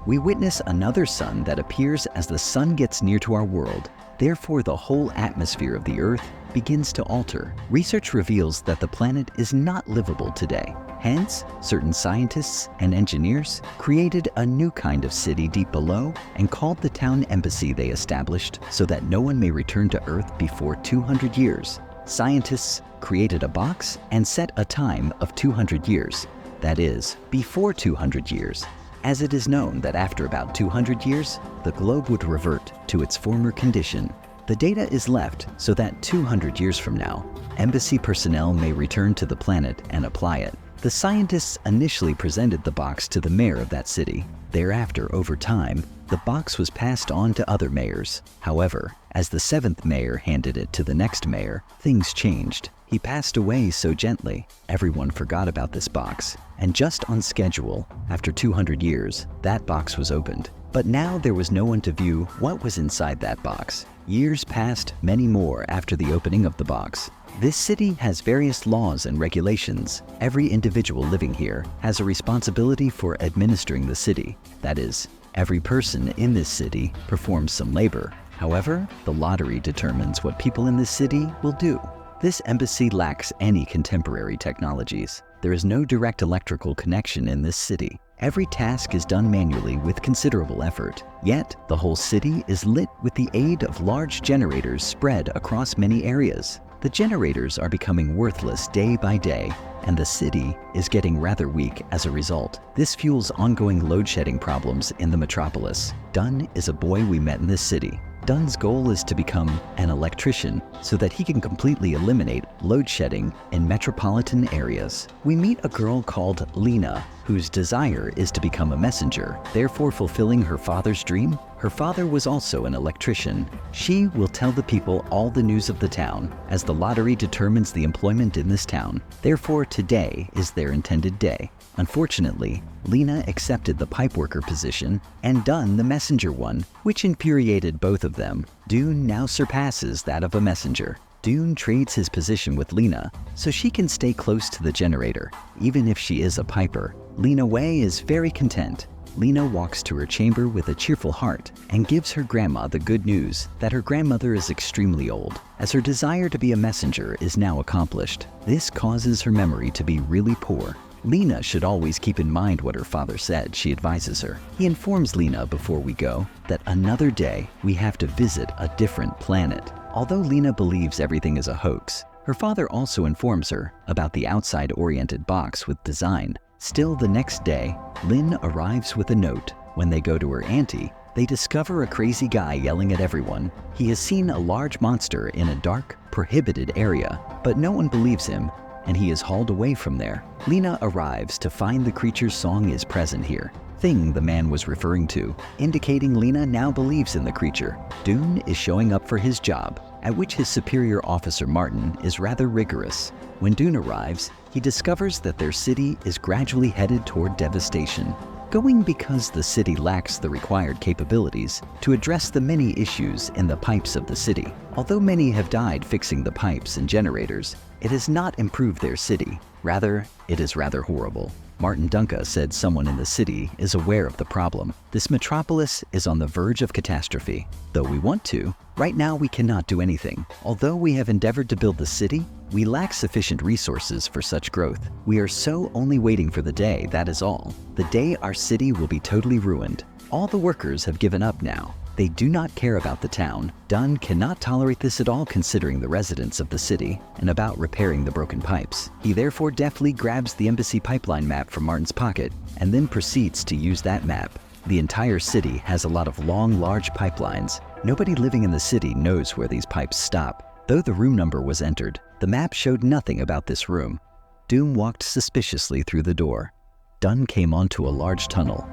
we witness another sun that appears as the sun gets near to our world. Therefore, the whole atmosphere of the Earth begins to alter. Research reveals that the planet is not livable today. Hence, certain scientists and engineers created a new kind of city deep below and called the town embassy they established so that no one may return to Earth before 200 years. Scientists created a box and set a time of 200 years. That is, before 200 years, as it is known that after about 200 years, the globe would revert to its former condition. The data is left so that 200 years from now, embassy personnel may return to the planet and apply it. The scientists initially presented the box to the mayor of that city. Thereafter, over time, the box was passed on to other mayors. However, as the 7th mayor handed it to the next mayor, things changed. He passed away so gently, everyone forgot about this box. And just on schedule, after 200 years, that box was opened. But now there was no one to view what was inside that box. Years passed, many more after the opening of the box. This city has various laws and regulations. Every individual living here has a responsibility for administering the city. That is, every person in this city performs some labor. However, the lottery determines what people in this city will do. This embassy lacks any contemporary technologies. There is no direct electrical connection in this city. Every task is done manually with considerable effort. Yet, the whole city is lit with the aid of large generators spread across many areas. The generators are becoming worthless day by day, and the city is getting rather weak as a result. This fuels ongoing load-shedding problems in the metropolis. Dunn is a boy we met in this city. Dunn's goal is to become an electrician so that he can completely eliminate load shedding in metropolitan areas. We meet a girl called Lena, whose desire is to become a messenger, therefore fulfilling her father's dream. Her father was also an electrician. She will tell the people all the news of the town, as the lottery determines the employment in this town. Therefore, today is their intended day. Unfortunately, Lena accepted the pipeworker position and Dunn the messenger one, which infuriated both of them. Dune now surpasses that of a messenger. Dune trades his position with Lena so she can stay close to the generator. Even if she is a piper, Lena Wei is very content. Lena walks to her chamber with a cheerful heart and gives her grandma the good news that her grandmother is extremely old, as her desire to be a messenger is now accomplished. This causes her memory to be really poor. Lena should always keep in mind what her father said, she advises her. He informs Lena before we go that another day we have to visit a different planet. Although Lena believes everything is a hoax, her father also informs her about the outside-oriented box with design. Still, the next day, Lynn arrives with a note. When they go to her auntie, they discover a crazy guy yelling at everyone. He has seen a large monster in a dark, prohibited area, but no one believes him, and he is hauled away from there. Lena arrives to find the creature's song is present here, thing the man was referring to, indicating Lena now believes in the creature. Dune is showing up for his job, at which his superior officer Martin is rather rigorous. When Dune arrives, he discovers that their city is gradually headed toward devastation, going because the city lacks the required capabilities to address the many issues in the pipes of the city. Although many have died fixing the pipes and generators, it has not improved their city. Rather, it is rather horrible. Martin Dunca said someone in the city is aware of the problem. This metropolis is on the verge of catastrophe. Though we want to, right now we cannot do anything. Although we have endeavored to build the city, we lack sufficient resources for such growth. We are so only waiting for the day, that is all. The day our city will be totally ruined. All the workers have given up now. They do not care about the town. Dunn cannot tolerate this at all considering the residents of the city and about repairing the broken pipes. He therefore deftly grabs the embassy pipeline map from Martin's pocket and then proceeds to use that map. The entire city has a lot of long, large pipelines. Nobody living in the city knows where these pipes stop. Though the room number was entered, the map showed nothing about this room. Doom walked suspiciously through the door. Dunn came onto a large tunnel,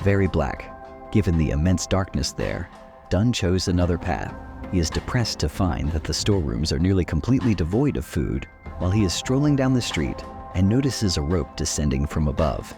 very black. Given the immense darkness there, Dunn chose another path. He is depressed to find that the storerooms are nearly completely devoid of food while he is strolling down the street and notices a rope descending from above.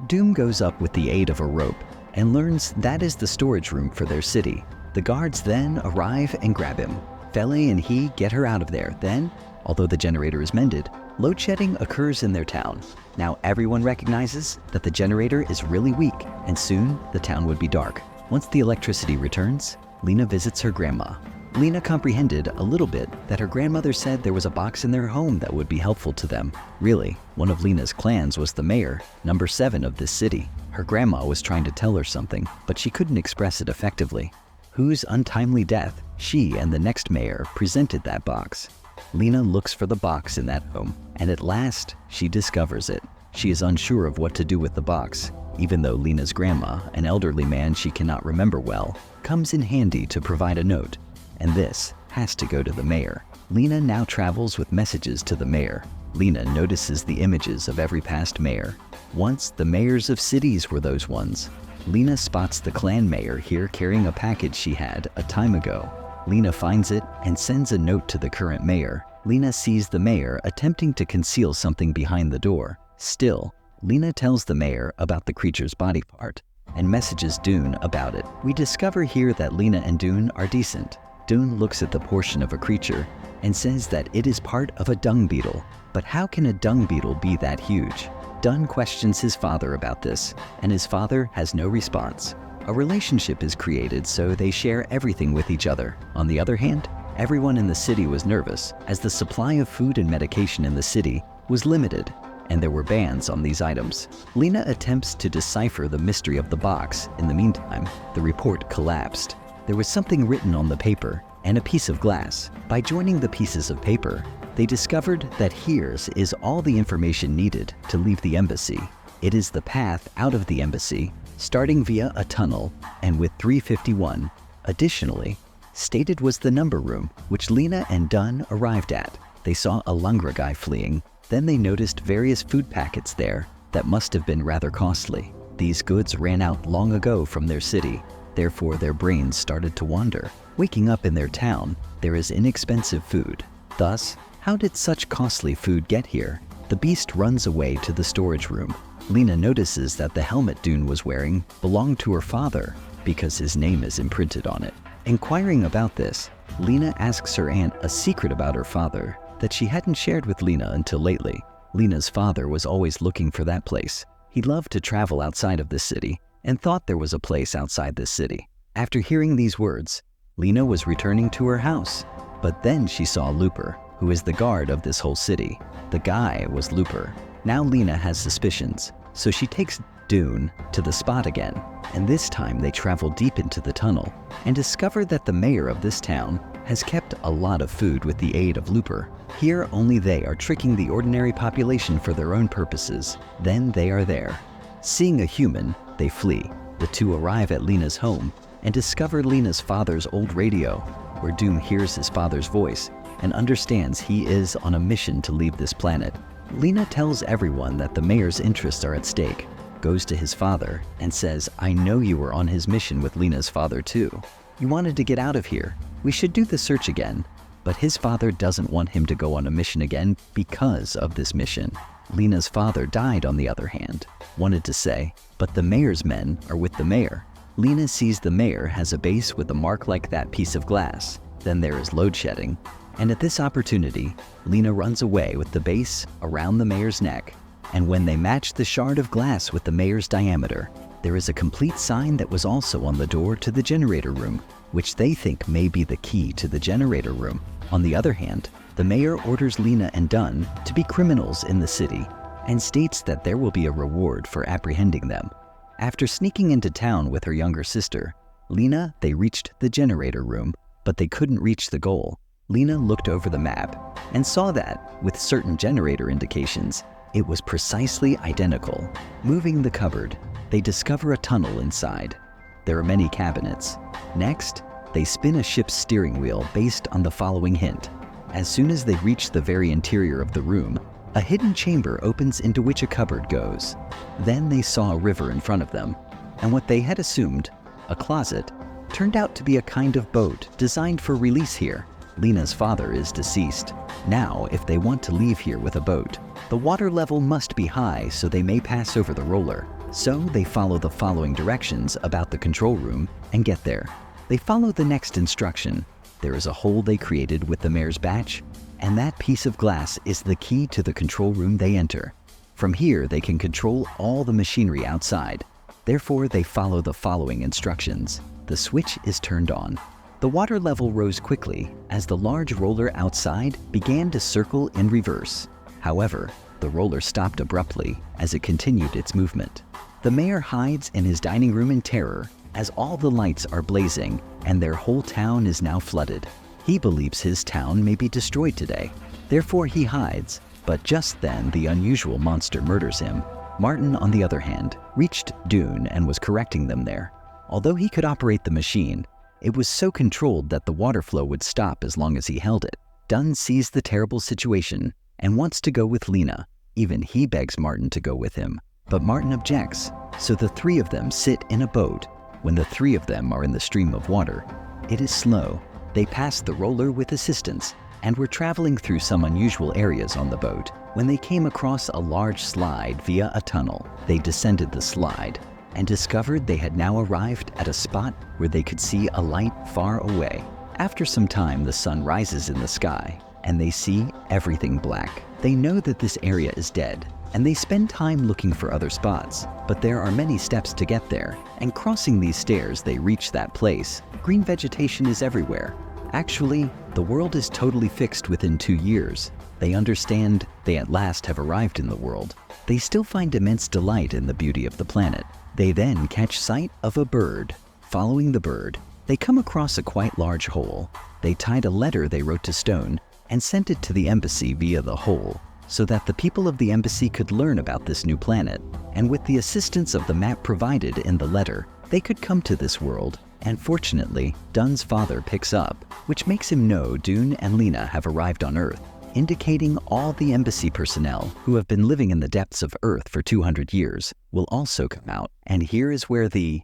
Doom goes up with the aid of a rope and learns that is the storage room for their city. The guards then arrive and grab him. Fele and he get her out of there. Then, although the generator is mended, Load shedding occurs in their town. Now everyone recognizes that the generator is really weak, and soon the town would be dark. Once the electricity returns, Lena visits her grandma. Lena comprehended a little bit that her grandmother said there was a box in their home that would be helpful to them. Really, one of Lena's clans was the mayor, number 7 of this city. Her grandma was trying to tell her something, but she couldn't express it effectively. Whose untimely death, she and the next mayor presented that box. Lena looks for the box in that home, and at last, she discovers it. She is unsure of what to do with the box, even though Lena's grandma, an elderly man she cannot remember well, comes in handy to provide a note. And this has to go to the mayor. Lena now travels with messages to the mayor. Lena notices the images of every past mayor. Once, the mayors of cities were those ones. Lena spots the clan mayor here carrying a package she had a time ago. Lena finds it and sends a note to the current mayor. Lena sees the mayor attempting to conceal something behind the door. Still, Lena tells the mayor about the creature's body part and messages Dune about it. We discover here that Lena and Dune are decent. Dune looks at the portion of a creature and says that it is part of a dung beetle. But how can a dung beetle be that huge? Dune questions his father about this, and his father has no response. A relationship is created so they share everything with each other. On the other hand, everyone in the city was nervous as the supply of food and medication in the city was limited, and there were bans on these items. Lena attempts to decipher the mystery of the box. In the meantime, the report collapsed. There was something written on the paper and a piece of glass. By joining the pieces of paper, they discovered that here's is all the information needed to leave the embassy. It is the path out of the embassy, starting via a tunnel and with 351. Additionally, stated was the number room, which Lena and Dunn arrived at. They saw a Lungra guy fleeing. Then they noticed various food packets there that must have been rather costly. These goods ran out long ago from their city. Therefore, their brains started to wander. Waking up in their town, there is inexpensive food. Thus, how did such costly food get here? The beast runs away to the storage room. Lena notices that the helmet Dune was wearing belonged to her father because his name is imprinted on it. Inquiring about this, Lena asks her aunt a secret about her father that she hadn't shared with Lena until lately. Lena's father was always looking for that place. He loved to travel outside of this city and thought there was a place outside this city. After hearing these words, Lena was returning to her house, but then she saw Looper, who is the guard of this whole city. The guy was Looper. Now Lena has suspicions, so she takes Dune to the spot again, and this time they travel deep into the tunnel and discover that the mayor of this town has kept a lot of food with the aid of Looper. Here only they are tricking the ordinary population for their own purposes. Then they are there. Seeing a human, they flee. The two arrive at Lena's home and discover Lena's father's old radio, where Doom hears his father's voice and understands he is on a mission to leave this planet. Lena tells everyone that the mayor's interests are at stake, goes to his father and says, "I know you were on his mission with Lena's father too. You wanted to get out of here. We should do the search again." But his father doesn't want him to go on a mission again because of this mission. Lena's father died, on the other hand, wanted to say, but the mayor's men are with the mayor. Lena sees the mayor has a base with a mark like that piece of glass. Then there is load shedding. And at this opportunity, Lena runs away with the base around the mayor's neck. And when they match the shard of glass with the mayor's diameter, there is a complete sign that was also on the door to the generator room, which they think may be the key to the generator room. On the other hand, the mayor orders Lena and Dunn to be criminals in the city and states that there will be a reward for apprehending them. After sneaking into town with her younger sister, Lena, they reached the generator room, but they couldn't reach the goal. Lena looked over the map and saw that, with certain generator indications, it was precisely identical. Moving the cupboard, they discover a tunnel inside. There are many cabinets. Next, they spin a ship's steering wheel based on the following hint. As soon as they reach the very interior of the room, a hidden chamber opens into which a cupboard goes. Then they saw a river in front of them, and what they had assumed, a closet, turned out to be a kind of boat designed for release here. Lena's father is deceased. Now, if they want to leave here with a boat, the water level must be high so they may pass over the roller. So they follow the following directions about the control room and get there. They follow the next instruction. There is a hole they created with the mayor's batch and that piece of glass is the key to the control room they enter. From here, they can control all the machinery outside. Therefore, they follow the following instructions. The switch is turned on. The water level rose quickly as the large roller outside began to circle in reverse. However, the roller stopped abruptly as it continued its movement. The mayor hides in his dining room in terror as all the lights are blazing and their whole town is now flooded. He believes his town may be destroyed today. Therefore, he hides, but just then the unusual monster murders him. Martin, on the other hand, reached Dune and was correcting them there. Although he could operate the machine, it was so controlled that the water flow would stop as long as he held it. Dunn sees the terrible situation and wants to go with Lena. Even he begs Martin to go with him, but Martin objects, so the three of them sit in a boat. When the three of them are in the stream of water, it is slow. They pass the roller with assistance and were traveling through some unusual areas on the boat when they came across a large slide via a tunnel. They descended the slide and discovered they had now arrived at a spot where they could see a light far away. After some time, the sun rises in the sky and they see everything black. They know that this area is dead and they spend time looking for other spots, but there are many steps to get there, and crossing these stairs they reach that place. Green vegetation is everywhere. Actually, the world is totally fixed within 2 years. They understand they at last have arrived in the world. They still find immense delight in the beauty of the planet. They then catch sight of a bird. Following the bird, they come across a quite large hole. They tied a letter they wrote to stone and sent it to the embassy via the hole, so that the people of the embassy could learn about this new planet. And with the assistance of the map provided in the letter, they could come to this world. And fortunately, Dunn's father picks up, which makes him know Dune and Lena have arrived on Earth, indicating all the embassy personnel who have been living in the depths of Earth for 200 years will also come out. And here is where the